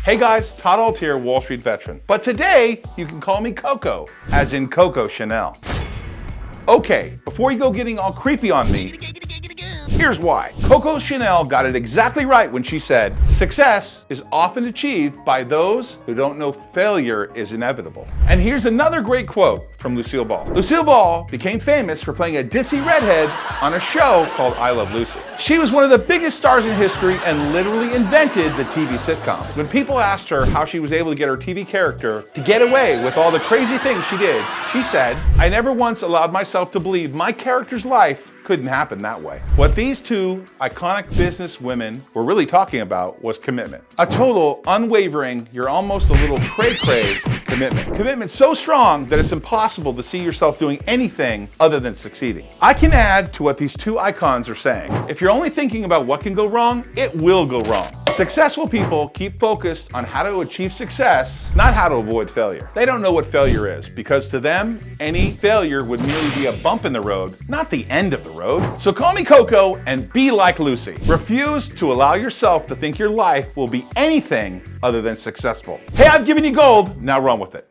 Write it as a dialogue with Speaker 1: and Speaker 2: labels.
Speaker 1: Hey guys, Todd Ault here, Wall Street veteran. But today, you can call me Coco, as in Coco Chanel. Okay, before you go getting all creepy on me, here's why. Coco Chanel got it exactly right when she said, success is often achieved by those who don't know failure is inevitable. And here's another great quote from Lucille Ball. Lucille Ball became famous for playing a ditzy redhead on a show called I Love Lucy. She was one of the biggest stars in history and literally invented the TV sitcom. When people asked her how she was able to get her TV character to get away with all the crazy things she did, she said, "I never once allowed myself to believe my character's life couldn't happen that way." What these two iconic business women were really talking about was commitment. A total, unwavering, you're almost a little cray-cray commitment. Commitment so strong that it's impossible to see yourself doing anything other than succeeding. I can add to what these two icons are saying. If you're only thinking about what can go wrong, it will go wrong. Successful people keep focused on how to achieve success, not how to avoid failure. They don't know what failure is, because to them, any failure would merely be a bump in the road, not the end of the road. So call me Coco and be like Lucy. Refuse to allow yourself to think your life will be anything other than successful. Hey, I've given you gold, now run with it.